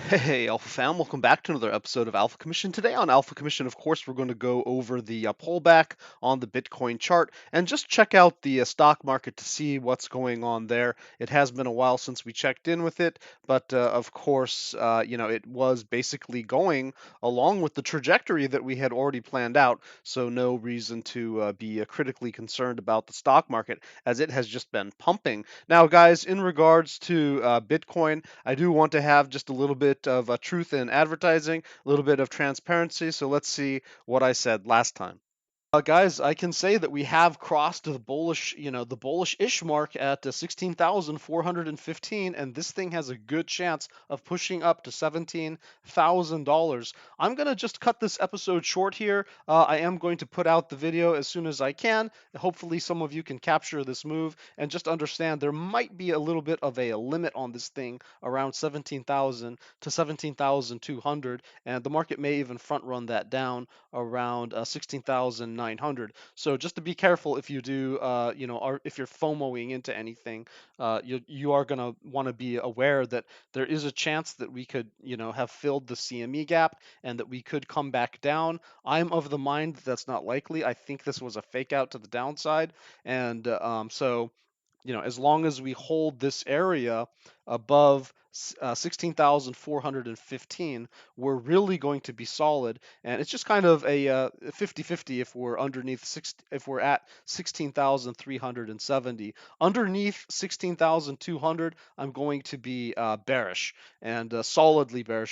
Hey, Alpha fam, welcome back to another episode of Alpha Commission. Today on Alpha Commission, of course, we're going to go over the pullback on the Bitcoin chart and just check out the stock market to see what's going on there. It has been a while since we checked in with it, but of course, it was basically going along with the trajectory that we had already planned out, so no reason to be critically concerned about the stock market as it has just been pumping. Now, guys, in regards to Bitcoin, I do want to have just a little bit of truth in advertising, a little bit of transparency. So let's see what I said last time. Guys, I can say that we have crossed the bullish, the bullish-ish mark at 16,415, and this thing has a good chance of pushing up to $17,000. I'm gonna just cut this episode short here. I am going to put out the video as soon as I can. Hopefully, some of you can capture this move and just understand there might be a little bit of a limit on this thing around 17,000 to 17,200, and the market may even front run that down around 16,900. So just to be careful if you do, if you're FOMOing into anything, you are going to want to be aware that there is a chance that we could, have filled the CME gap and that we could come back down. I'm of the mind that that's not likely. I think this was a fake out to the downside. And as long as we hold this area above 16,415, we're really going to be solid. And it's just kind of a 50-50 if we're if we're at 16,370. Underneath 16,200, I'm going to be bearish and solidly bearish.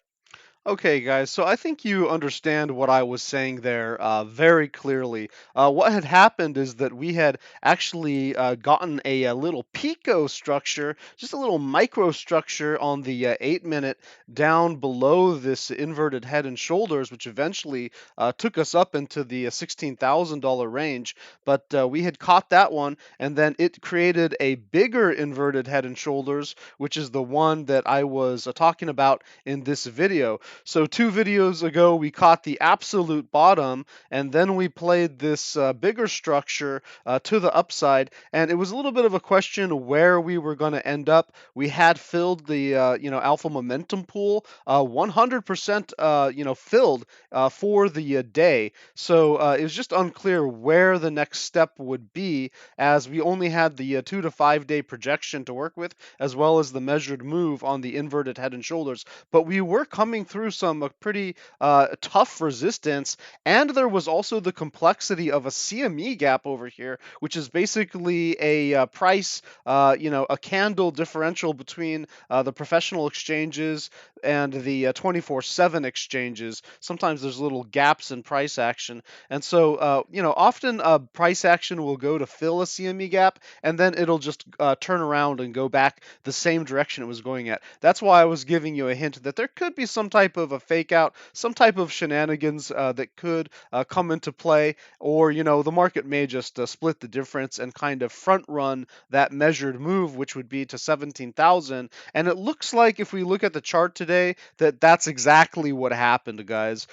Okay, guys, so I think you understand what I was saying there very clearly. What had happened is that we had actually gotten a little pico structure, just a little microstructure on the 8 minute down below this inverted head and shoulders, which eventually took us up into the $16,000 range. But we had caught that one, and then it created a bigger inverted head and shoulders, which is the one that I was talking about in this video. So 2 videos ago, we caught the absolute bottom, and then we played this bigger structure to the upside, and it was a little bit of a question where we were going to end up. We had filled the alpha momentum pool, 100% filled for the day. So it was just unclear where the next step would be, as we only had the 2 to 5 day projection to work with, as well as the measured move on the inverted head and shoulders. But we were coming through some pretty tough resistance, and there was also the complexity of a CME gap over here, which is basically a price, a candle differential between the professional exchanges and the 24/7 exchanges. Sometimes there's little gaps in price action, and so often price action will go to fill a CME gap, and then it'll just turn around and go back the same direction it was going at. That's why I was giving you a hint that there could be some type of a fake out, some type of shenanigans that could come into play, or the market may just split the difference and kind of front run that measured move, which would be to 17,000. And it looks like, if we look at the chart today, that that's exactly what happened, guys.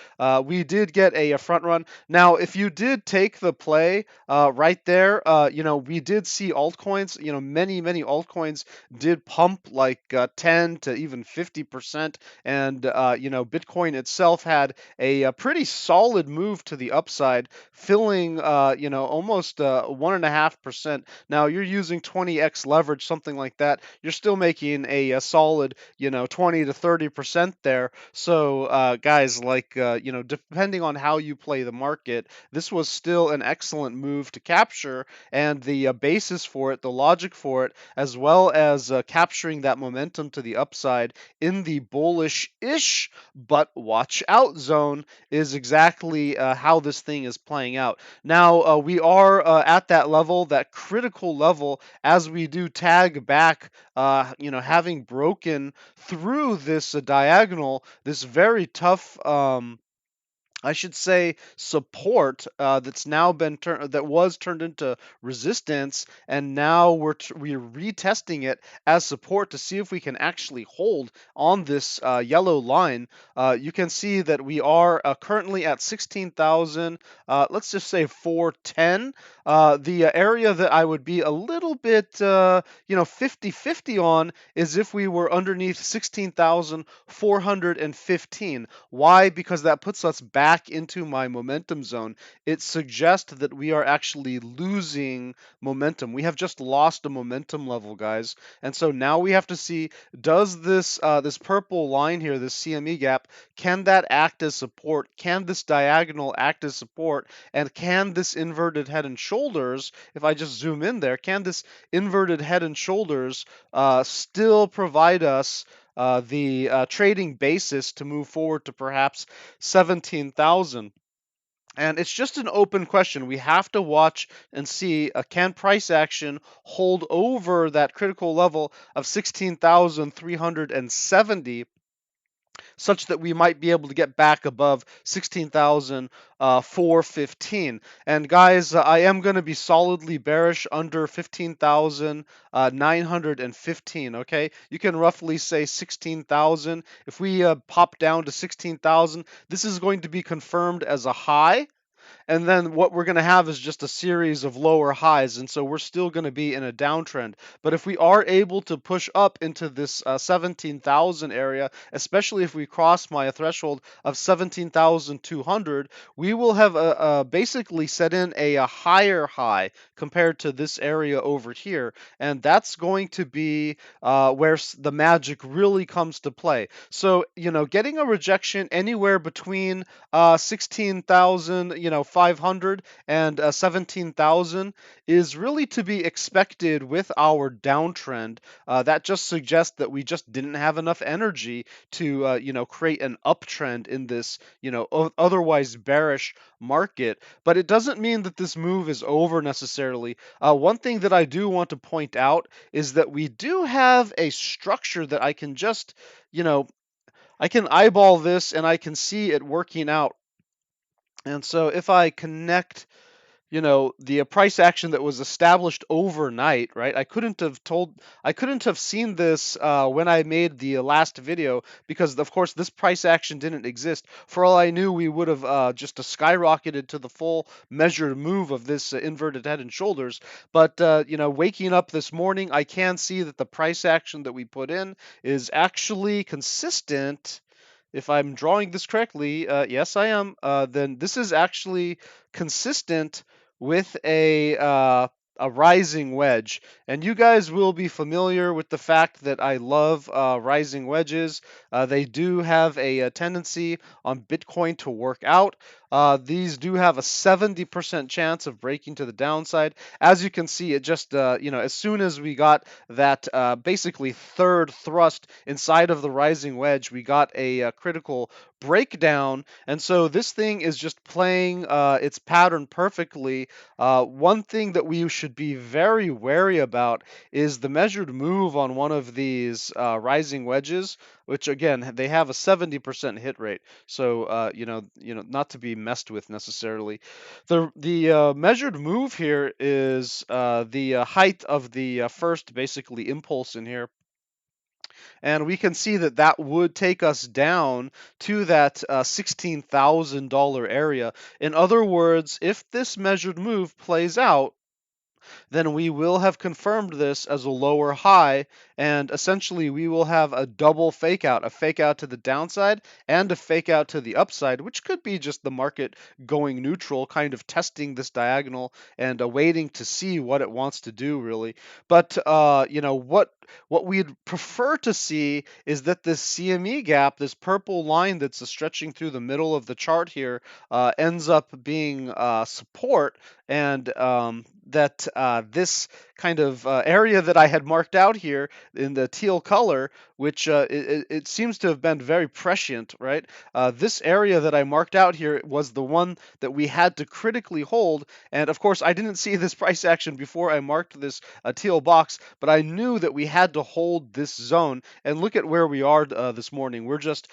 We did get a front run. Now, if you did take the play right there, we did see altcoins. Many altcoins did pump like 10 to even 50%, and Bitcoin itself had a pretty solid move to the upside, filling almost 1.5%. Now you're using 20x leverage, something like that. You're still making a solid 20 to 30% there. So guys, like depending on how you play the market, this was still an excellent move to capture, and the basis for it, the logic for it, as well as capturing that momentum to the upside in the bullish-ish but watch out zone, is exactly how this thing is playing out. Now we are at that level, that critical level, as we do tag back, having broken through this diagonal, this very tough I should say support that's now been that was turned into resistance, and now we're retesting it as support to see if we can actually hold on this yellow line. You can see that we are currently at 16,000. Let's just say 410. The area that I would be a little little bit, 50-50 on is if we were underneath 16,415. Why? Because that puts us back into my momentum zone. It suggests that we are actually losing momentum. We have just lost a momentum level, guys. And so now we have to see, does this purple line here, this CME gap, can that act as support? Can this diagonal act as support? And can this inverted head and shoulders, if I just zoom in there, can this inverted head and shoulders still provide us the trading basis to move forward to perhaps 17,000? And it's just an open question. We have to watch and see, can price action hold over that critical level of 16,370, such that we might be able to get back above 16,415. And guys, I am going to be solidly bearish under 15,915. Okay, you can roughly say 16,000. If we pop down to 16,000, this is going to be confirmed as a high. And then what we're going to have is just a series of lower highs, and so we're still going to be in a downtrend. But if we are able to push up into this 17,000 area, especially if we cross my threshold of 17,200, we will have basically set in a higher high compared to this area over here, and that's going to be where the magic really comes to play. So, getting a rejection anywhere between 16,000, 500 and 17,000 is really to be expected with our downtrend. That just suggests that we just didn't have enough energy to, create an uptrend in this, otherwise bearish market. But it doesn't mean that this move is over necessarily. One thing that I do want to point out is that we do have a structure that I can just, I can eyeball this and I can see it working out. And so if I connect, the price action that was established overnight, right? I couldn't have seen this when I made the last video, because of course this price action didn't exist. For all I knew, we would have just skyrocketed to the full measured move of this inverted head and shoulders. But waking up this morning, I can see that the price action that we put in is actually consistent. If I'm drawing this correctly, yes, I am. Then this is actually consistent with a rising wedge. And you guys will be familiar with the fact that I love rising wedges. They do have a tendency on Bitcoin to work out. These do have a 70% chance of breaking to the downside. As you can see, it just, as soon as we got that basically third thrust inside of the rising wedge, we got a critical breakdown. And so this thing is just playing its pattern perfectly. One thing that we should be very wary about is the measured move on one of these rising wedges, which again, they have a 70% hit rate. So not to be messed with necessarily. The measured move here is the height of the first basically impulse in here. And we can see that that would take us down to that $16,000 area. In other words, if this measured move plays out, then we will have confirmed this as a lower high, and essentially we will have a double fake out, a fake out to the downside and a fake out to the upside, which could be just the market going neutral, kind of testing this diagonal and waiting to see what it wants to do, really. But what we'd prefer to see is that this CME gap, this purple line that's stretching through the middle of the chart here, ends up being support, and that this kind of area that I had marked out here in the teal color, which it seems to have been very prescient, right? This area that I marked out here was the one that we had to critically hold. And of course, I didn't see this price action before I marked this teal box, but I knew that we had to hold this zone. And look at where we are this morning. We're just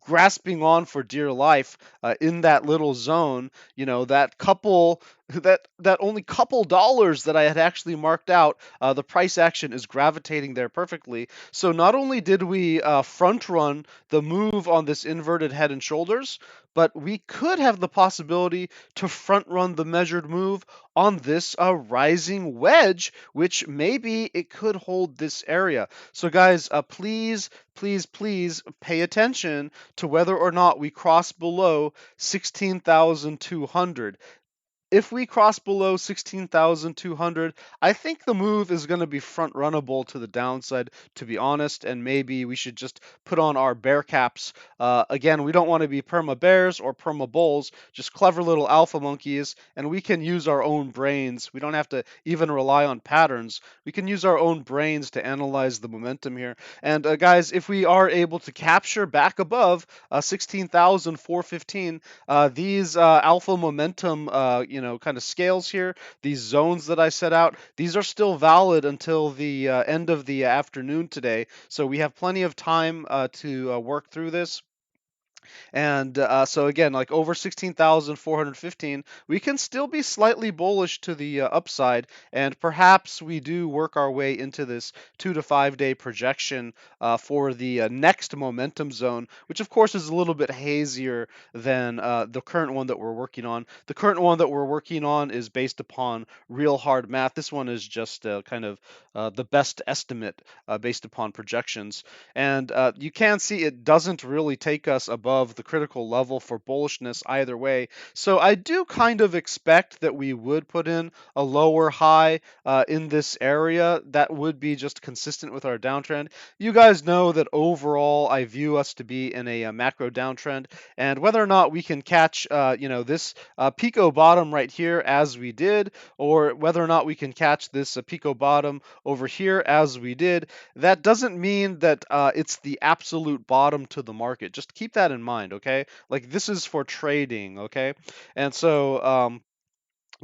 grasping on for dear life in that little zone. That couple that only couple dollars that I had actually marked out, the price action is gravitating there perfectly. So not only did we front run the move on this inverted head and shoulders, but we could have the possibility to front run the measured move on this rising wedge, which maybe it could hold this area. So guys, please, please, please pay attention to whether or not we cross below 16,200. If we cross below 16,200, I think the move is going to be front runnable to the downside, to be honest, and maybe we should just put on our bear caps. Again, we don't want to be perma bears or perma bulls, just clever little alpha monkeys, and we can use our own brains. We don't have to even rely on patterns. We can use our own brains to analyze the momentum here. And guys, if we are able to capture back above 16,415, these alpha momentum, kind of scales here, these zones that I set out, these are still valid until the end of the afternoon today. So we have plenty of time to work through this. And so again, like over 16,415, we can still be slightly bullish to the upside, and perhaps we do work our way into this 2 to 5 day projection for the next momentum zone, which of course is a little bit hazier than the current one that we're working on. The current one that we're working on is based upon real hard math. This one is just kind of the best estimate based upon projections. And you can see it doesn't really take us above the critical level for bullishness either way. So I do kind of expect that we would put in a lower high in this area. That would be just consistent with our downtrend. You guys know that overall I view us to be in a macro downtrend, and whether or not we can catch this Pico bottom right here as we did, or whether or not we can catch this Pico bottom over here as we did, that doesn't mean that it's the absolute bottom to the market. Just keep that in mind, okay? Like, this is for trading, okay? And so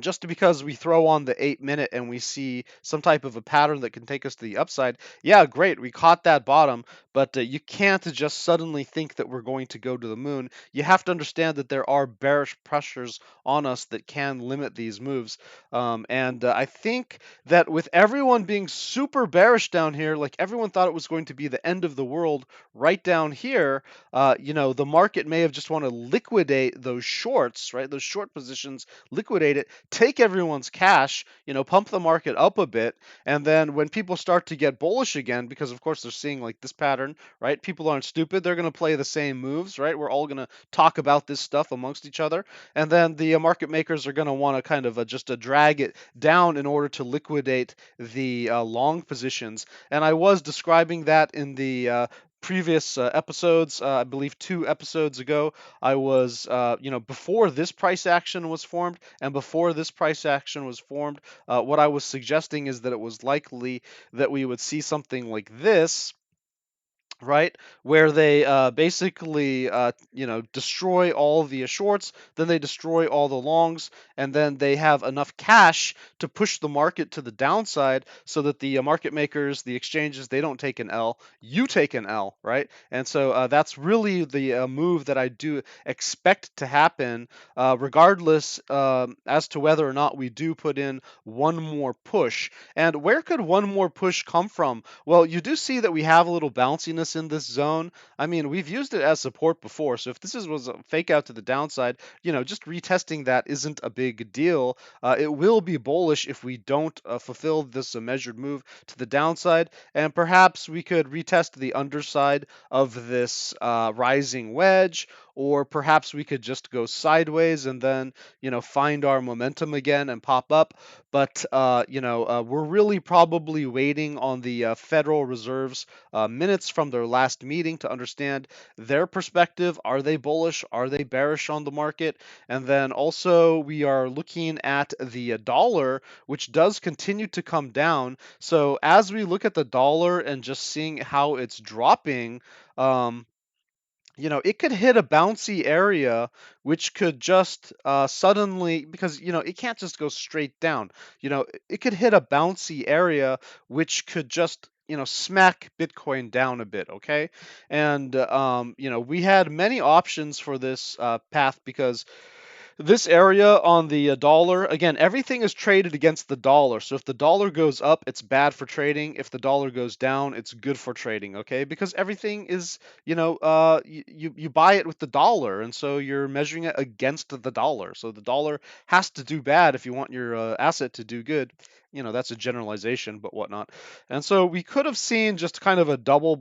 just because we throw on the 8 minute and we see some type of a pattern that can take us to the upside, yeah, great, we caught that bottom, but you can't just suddenly think that we're going to go to the moon. You have to understand that there are bearish pressures on us that can limit these moves. And I think that with everyone being super bearish down here, like everyone thought it was going to be the end of the world right down here, the market may have just want to liquidate those shorts, right? Those short positions, liquidate it, take everyone's cash, pump the market up a bit, and then when people start to get bullish again, because of course they're seeing like this pattern, right? People aren't stupid; they're going to play the same moves, right? We're all going to talk about this stuff amongst each other, and then the market makers are going to want to kind of just drag it down in order to liquidate the long positions. And I was describing that in the previous episodes. I believe 2 episodes ago, I was, before this price action was formed, and before this price action was formed, what I was suggesting is that it was likely that we would see something like this, right? Where they basically, destroy all the shorts, then they destroy all the longs, and then they have enough cash to push the market to the downside so that the market makers, the exchanges, they don't take an L. You take an L, right? And so that's really the move that I do expect to happen, regardless as to whether or not we do put in one more push. And where could one more push come from? Well, you do see that we have a little bounciness in this zone. I mean, we've used it as support before, so if was a fake out to the downside, just retesting that isn't a big deal. It will be bullish if we don't fulfill this measured move to the downside, and perhaps we could retest the underside of this rising wedge, or perhaps we could just go sideways and then, find our momentum again and pop up. But, we're really probably waiting on the Federal Reserve's minutes from their last meeting to understand their perspective. Are they bullish? Are they bearish on the market? And then also, we are looking at the dollar, which does continue to come down. So as we look at the dollar and just seeing how it's dropping, it could hit a bouncy area, which could just suddenly, because, it can't just go straight down. It could hit a bouncy area, which could just, smack Bitcoin down a bit, okay? And, we had many options for this path because This area on the dollar, again, everything is traded against the dollar. So if the dollar goes up, it's bad for trading. If the dollar goes down, it's good for trading, okay? Because everything is, you buy it with the dollar, and so you're measuring it against the dollar. So the dollar has to do bad if you want your asset to do good. That's a generalization, but whatnot. And so we could have seen just kind of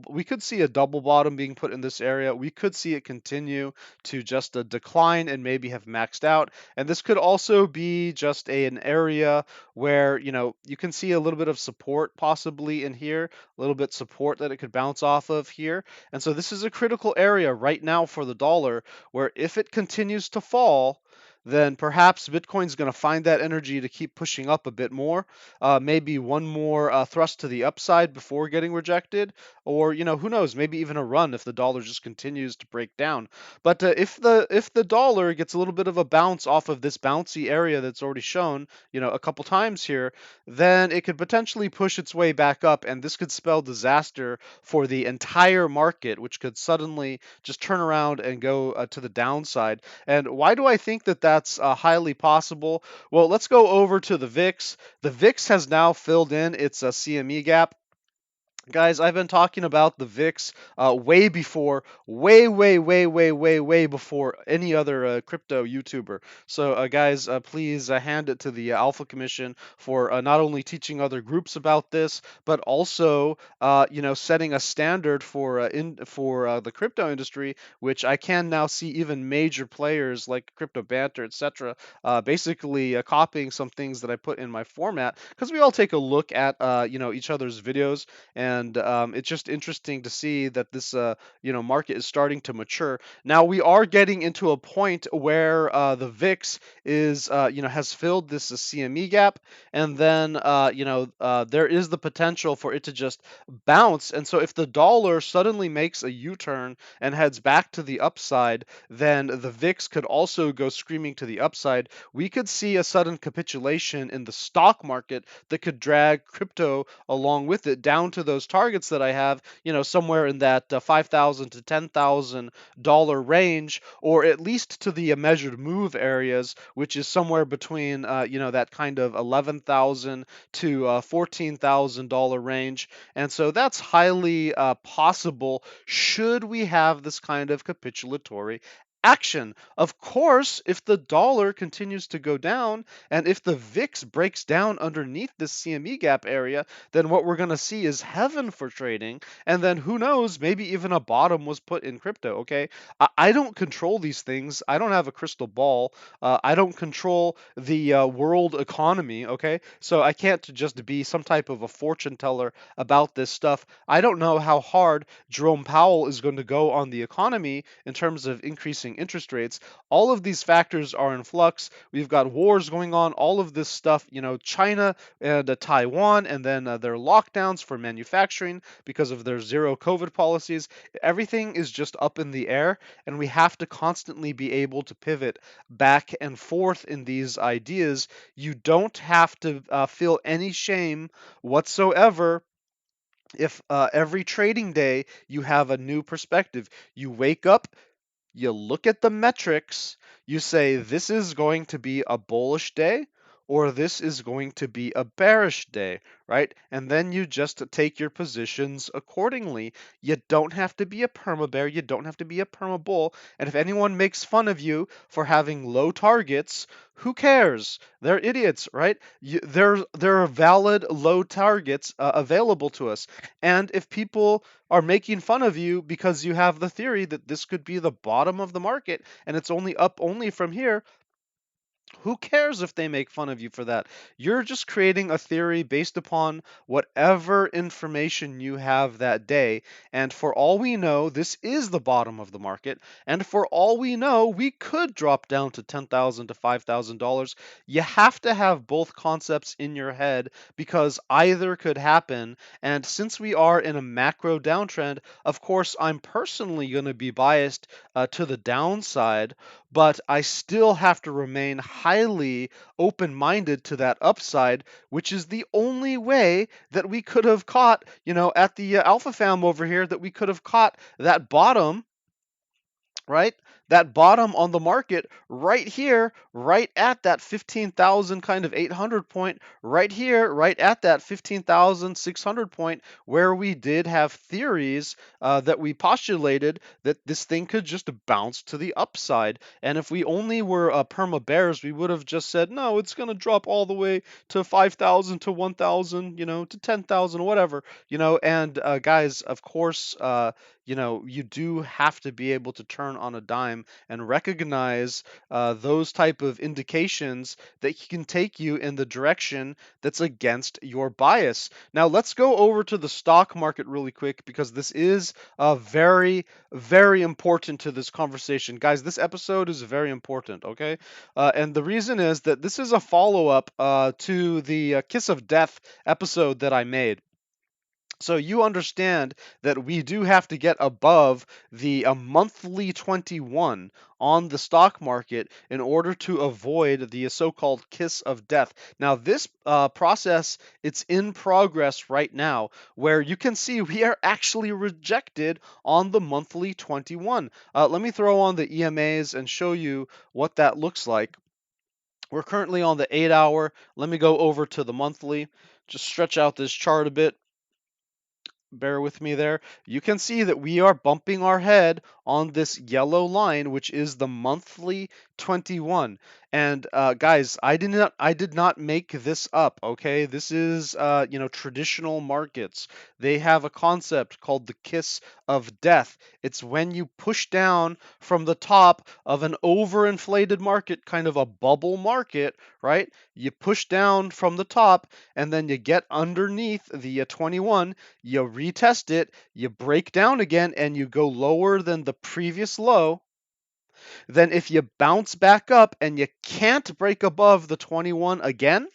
we could see a double bottom being put in this area. We could see it continue to just a decline and maybe have maxed out. And this could also be just an area where, you can see a little bit of support possibly in here, a little bit support that it could bounce off of here. And so this is a critical area right now for the dollar where if it continues to fall, then perhaps Bitcoin's going to find that energy to keep pushing up a bit more. Maybe one more thrust to the upside before getting rejected, or who knows, maybe even a run if the dollar just continues to break down. But if the dollar gets a little bit of a bounce off of this bouncy area that's already shown, a couple times here, then it could potentially push its way back up, and this could spell disaster for the entire market, which could suddenly just turn around and go to the downside. And why do I think that that's highly possible? Well, let's go over to the VIX. The VIX has now filled in its CME gap. Guys, I've been talking about the VIX way before, way before any other crypto YouTuber. So, guys, please hand it to the Alpha Commission for not only teaching other groups about this, but also, setting a standard for the crypto industry, which I can now see even major players like Crypto Banter, etc., basically copying some things that I put in my format because we all take a look at each other's videos, and it's just interesting to see that this market is starting to mature. Now we are getting into a point where the VIX is has filled this CME gap, and then there is the potential for it to just bounce. And so if the dollar suddenly makes a U-turn and heads back to the upside, then the VIX could also go screaming to the upside. We could see a sudden capitulation in the stock market that could drag crypto along with it down to those targets that I have, somewhere in that $5,000 to $10,000 range, or at least to the measured move areas, which is somewhere between, that kind of 11,000 to $14,000 range. And so that's highly possible should we have this kind of capitulatory action. Of course, if the dollar continues to go down and if the VIX breaks down underneath this CME gap area, then what we're going to see is heaven for trading. And then who knows, maybe even a bottom was put in crypto, okay? I don't control these things. I don't have a crystal ball. I don't control the world economy, okay? So I can't just be some type of a fortune teller about this stuff. I don't know how hard Jerome Powell is going to go on the economy in terms of increasing interest rates. All of these factors are in flux. We've got wars going on, all of this stuff, China and Taiwan, and then their lockdowns for manufacturing because of their zero COVID policies. Everything is just up in the air, and we have to constantly be able to pivot back and forth in these ideas. You don't have to feel any shame whatsoever if every trading day you have a new perspective. You wake up, you look at the metrics, you say this is going to be a bullish day or this is going to be a bearish day, right? And then you just take your positions accordingly. You don't have to be a perma bear, you don't have to be a perma bull. And if anyone makes fun of you for having low targets, who cares? They're idiots, right? There are valid low targets available to us. And if people are making fun of you because you have the theory that this could be the bottom of the market and it's only up only from here, who cares if they make fun of you for that? You're just creating a theory based upon whatever information you have that day. And for all we know, this is the bottom of the market. And for all we know, we could drop down to $10,000 to $5,000. You have to have both concepts in your head because either could happen. And since we are in a macro downtrend, of course, I'm personally going to be biased to the downside, but I still have to remain highly open minded to that upside, which is the only way that we could have caught, at the Alpha Fam over here, that we could have caught that bottom, right? that bottom on the market right here, right at that 15,000 kind of 800 point, right here, right at that 15,600 point, where we did have theories that we postulated that this thing could just bounce to the upside. And if we only were perma bears, we would have just said, no, it's going to drop all the way to 5,000 to 1,000, to 10,000, whatever, and guys, of course, you do have to be able to turn on a dime and recognize those type of indications that can take you in the direction that's against your bias. Now, let's go over to the stock market really quick because this is very, very important to this conversation. Guys, this episode is very important, okay? And the reason is that this is a follow up to the Kiss of Death episode that I made. So you understand that we do have to get above the monthly 21 on the stock market in order to avoid the so-called kiss of death. Now this process, it's in progress right now, where you can see we are actually rejected on the monthly 21. Let me throw on the EMAs and show you what that looks like. We're currently on the 8-hour. Let me go over to the monthly. Just stretch out this chart a bit. Bear with me there. You can see that we are bumping our head on this yellow line, which is the monthly 21. And guys, I did not make this up. Okay, this is traditional markets. They have a concept called the kiss of death. It's when you push down from the top of an overinflated market, kind of a bubble market, right? You push down from the top, and then you get underneath the 21. You retest it, you break down again, and you go lower than the previous low. Then if you bounce back up and you can't break above the 21 again,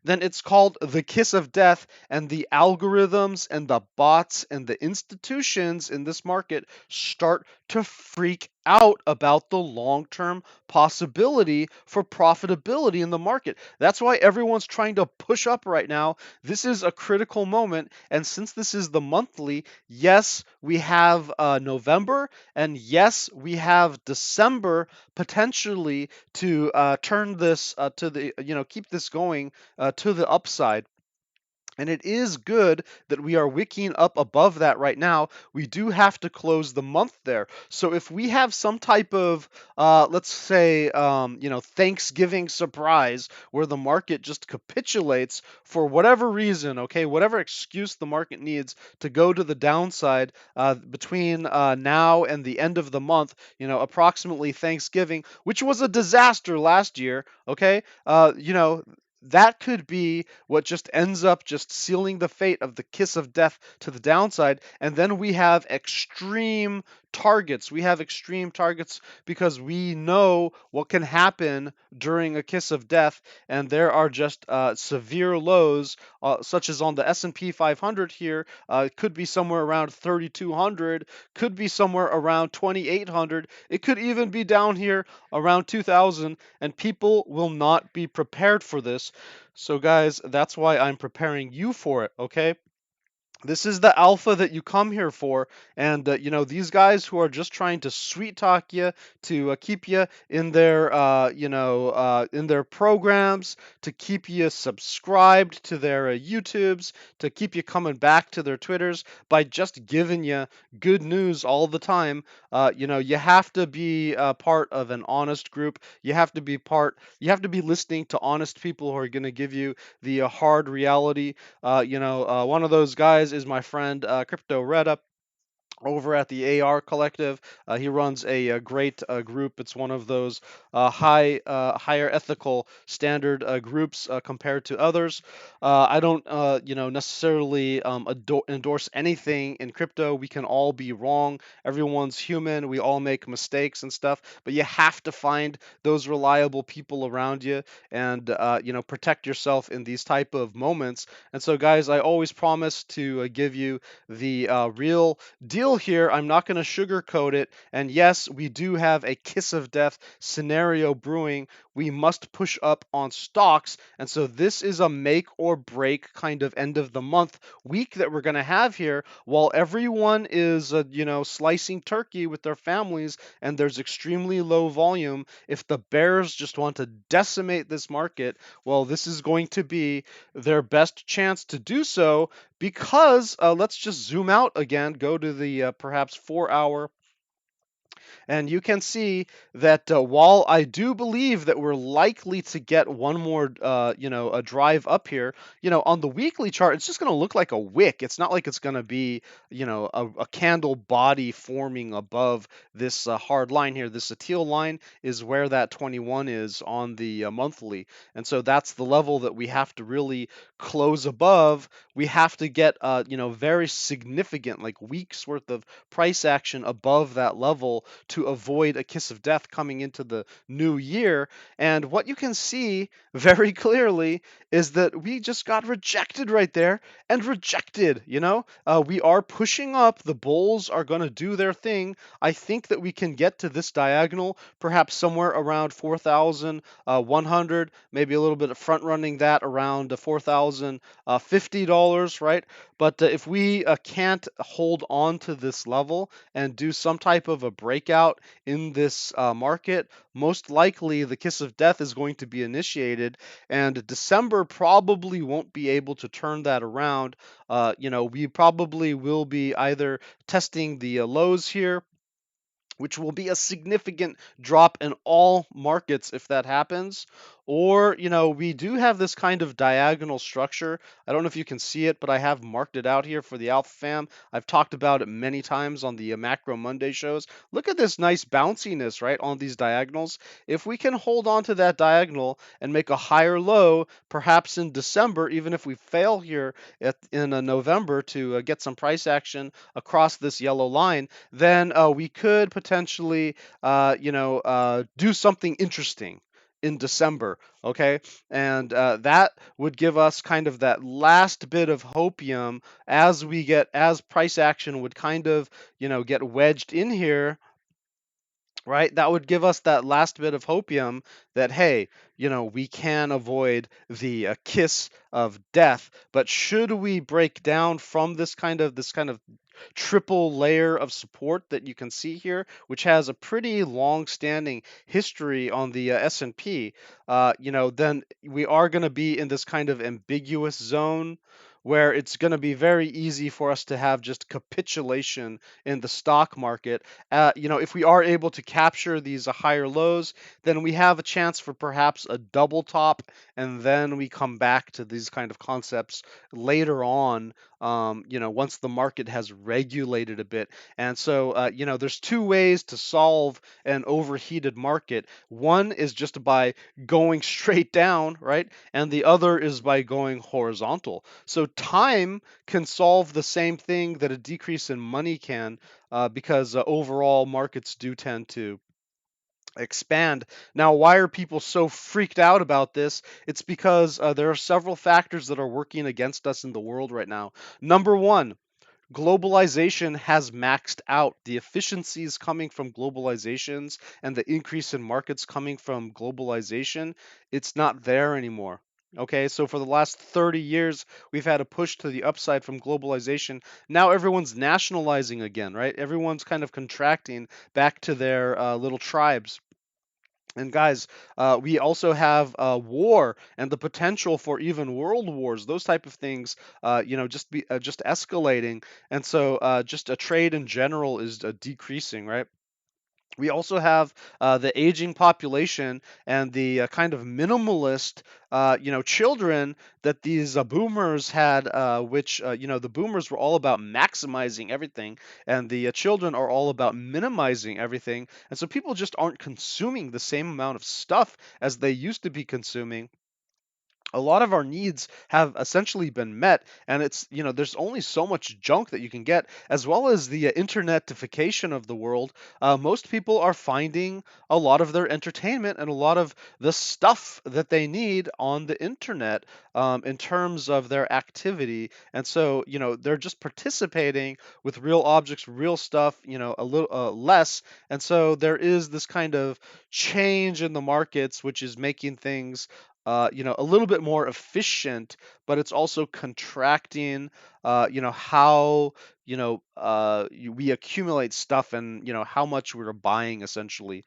then it's called the kiss of death, and the algorithms and the bots and the institutions in this market start to freak out about the long-term possibility for profitability in the market. That's why everyone's trying to push up right now. This is a critical moment, and since this is the monthly, yes, we have November, and yes, we have December potentially to turn this to the keep this going to the upside. And it is good that we are wicking up above that right now. We do have to close the month there. So if we have some type of, let's say, Thanksgiving surprise where the market just capitulates for whatever reason, okay, whatever excuse the market needs to go to the downside between now and the end of the month, approximately Thanksgiving, which was a disaster last year, okay, that could be what just ends up just sealing the fate of the kiss of death to the downside. And then we have extreme targets. We have extreme targets because we know what can happen during a kiss of death, and there are just severe lows, such as on the S&P 500 here. It could be somewhere around 3,200, could be somewhere around 2,800. It could even be down here around 2,000, and people will not be prepared for this. So guys, that's why I'm preparing you for it, okay? This is the alpha that you come here for, and these guys who are just trying to sweet talk you to keep you in their in their programs, to keep you subscribed to their YouTubes, to keep you coming back to their Twitters by just giving you good news all the time. You have to be part of an honest group. You have to be part. You have to be listening to honest people who are going to give you the hard reality. One of those guys is my friend Crypto Reda over at the AR Collective. He runs a great group. It's one of those higher ethical standard groups compared to others. I don't, necessarily endorse anything in crypto. We can all be wrong. Everyone's human. We all make mistakes and stuff. But you have to find those reliable people around you, and protect yourself in these type of moments. And so, guys, I always promise to give you the real deal real here. I'm not going to sugarcoat it. And yes, we do have a kiss of death scenario brewing. We must push up on stocks. And so this is a make or break kind of end of the month week that we're going to have here while everyone is, slicing turkey with their families and there's extremely low volume. If the bears just want to decimate this market, well, this is going to be their best chance to do so because let's just zoom out again, go to the perhaps 4 hour, and you can see that while I do believe that we're likely to get one more, a drive up here, on the weekly chart, it's just going to look like a wick. It's not like it's going to be, a candle body forming above this hard line here. This teal line is where that 21 is on the monthly. And so that's the level that we have to really close above. We have to get, very significant, like weeks worth of price action above that level to avoid a kiss of death coming into the new year. And what you can see very clearly is that we just got rejected right there and rejected. We are pushing up. The bulls are going to do their thing. I think that we can get to this diagonal perhaps somewhere around 4,100, maybe a little bit of front running that around $4,050, right? But if we can't hold on to this level and do some type of a breakout in this market, most likely the kiss of death is going to be initiated, and December probably won't be able to turn that around. We probably will be either testing the lows here, which will be a significant drop in all markets if that happens. Or, we do have this kind of diagonal structure. I don't know if you can see it, but I have marked it out here for the Alpha Fam. I've talked about it many times on the Macro Monday shows. Look at this nice bounciness, right, on these diagonals. If we can hold on to that diagonal and make a higher low, perhaps in December, even if we fail here in November to get some price action across this yellow line, then we could potentially, do something interesting in December, okay? And that would give us kind of that last bit of hopium as price action would kind of, get wedged in here, right? That would give us that last bit of hopium that, hey, we can avoid the kiss of death. But should we break down from this kind of triple layer of support that you can see here, which has a pretty long-standing history on the S&P, then we are going to be in this kind of ambiguous zone where it's going to be very easy for us to have just capitulation in the stock market. If we are able to capture these higher lows, then we have a chance for perhaps a double top, and then we come back to these kind of concepts later on, once the market has regulated a bit. And so, there's two ways to solve an overheated market. One is just by going straight down, right? And the other is by going horizontal. So time can solve the same thing that a decrease in money can, because overall markets do tend to expand. Now, why are people so freaked out about this? It's because there are several factors that are working against us in the world right now. Number one, globalization has maxed out. The efficiencies coming from globalizations and the increase in markets coming from globalization, it's not there anymore. Okay, so for the last 30 years, we've had a push to the upside from globalization. Now everyone's nationalizing again, right? Everyone's kind of contracting back to their little tribes. And guys, we also have war and the potential for even world wars. Those type of things, just escalating, and so just a trade in general is decreasing, right? We also have the aging population and the kind of minimalist, children that these boomers had, which, the boomers were all about maximizing everything, and the children are all about minimizing everything. And so people just aren't consuming the same amount of stuff as they used to be consuming. a lot of our needs have essentially been met, and it's, there's only so much junk that you can get, as well as the internetification of the world. Most people are finding a lot of their entertainment and a lot of the stuff that they need on the internet, in terms of their activity. And so, they're just participating with real objects, real stuff, a little less. And so there is this kind of change in the markets, which is making things a little bit more efficient, but it's also contracting, how, we accumulate stuff, and, how much we're buying essentially.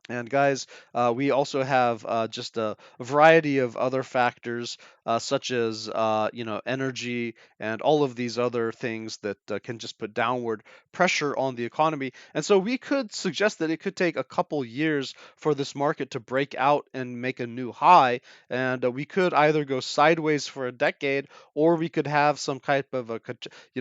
And guys, we also have just a variety of other factors, such as energy and all of these other things that can just put downward pressure on the economy. And so we could suggest that it could take a couple years for this market to break out and make a new high. And we could either go sideways for a decade, or we could have some type of a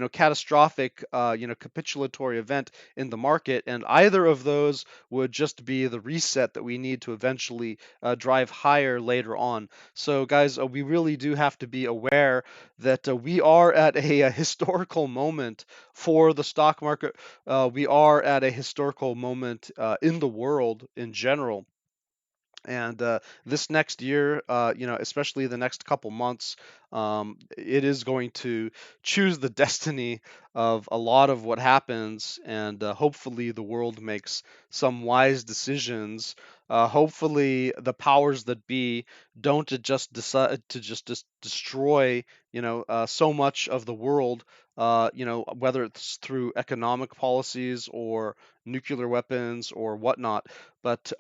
catastrophic capitulatory event in the market. And either of those would just be the reset that we need to eventually drive higher later on. So, guys, we really do have to be aware that we are at a historical moment for the stock market. We are at a historical moment in the world in general. And this next year, especially the next couple months, it is going to choose the destiny of a lot of what happens. And hopefully, the world makes some wise decisions. Hopefully, the powers that be don't just decide to just destroy, so much of the world. Whether it's through economic policies or nuclear weapons or whatnot. But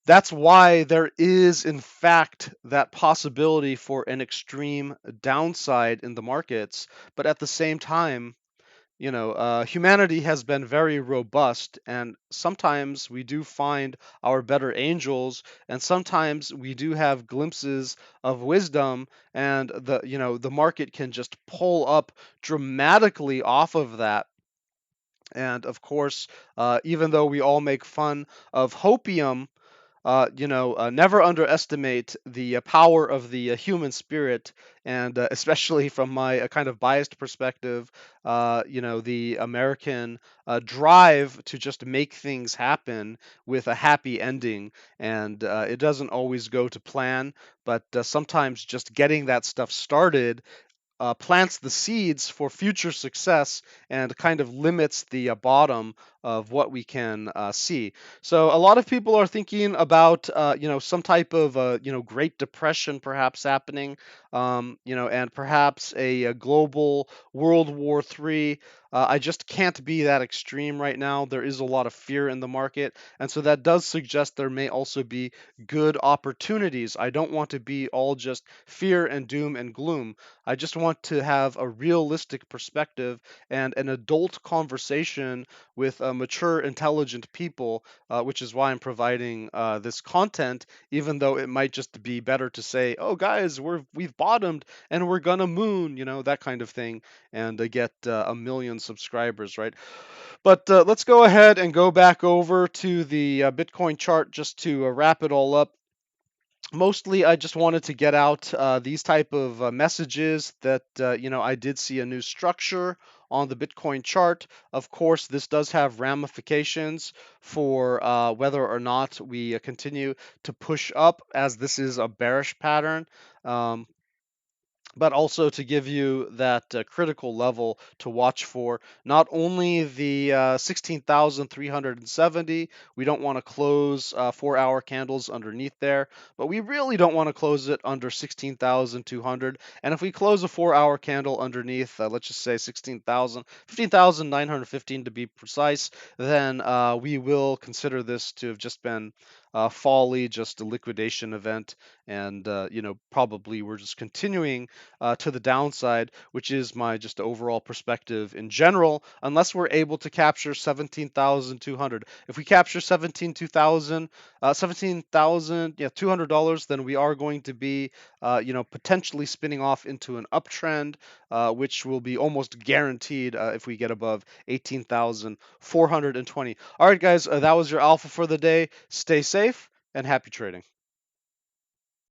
that's why there is, in fact, that possibility for an extreme downside in the markets. But at the same time, humanity has been very robust, and sometimes we do find our better angels, and sometimes we do have glimpses of wisdom, and the market can just pull up dramatically off of that. And of course, even though we all make fun of hopium, never underestimate the power of the human spirit, and especially from my kind of biased perspective, the American drive to just make things happen with a happy ending. And it doesn't always go to plan, but sometimes just getting that stuff started plants the seeds for future success and kind of limits the bottom of what we can see. So a lot of people are thinking about some type of Great Depression perhaps happening, and perhaps a global World War III. I just can't be that extreme right now. There is a lot of fear in the market, and so that does suggest there may also be good opportunities. I don't want to be all just fear and doom and gloom. I just want to have a realistic perspective and an adult conversation with mature, intelligent people, which is why I'm providing this content, even though it might just be better to say, "Oh, guys, we've bottomed and we're gonna moon," that kind of thing, and get a million subscribers, right? But let's go ahead and go back over to the Bitcoin chart just to wrap it all up. Mostly I just wanted to get out these type of messages that I did see a new structure on the Bitcoin chart. Of course, this does have ramifications for whether or not we continue to push up, as this is a bearish pattern. Um, but also to give you that critical level to watch for. Not only the 16,370, we don't want to close 4-hour candles underneath there, but we really don't want to close it under 16,200. And if we close a 4-hour candle underneath, let's just say 16,000, 15,915 to be precise, then we will consider this to have just been folly, just a liquidation event, and probably we're just continuing to the downside, which is my just overall perspective in general, unless we're able to capture 17,200. If we capture 17,000, yeah, $200, then we are going to be, potentially spinning off into an uptrend, which will be almost guaranteed if we get above 18,420. All right, guys, that was your alpha for the day. Stay safe and happy trading.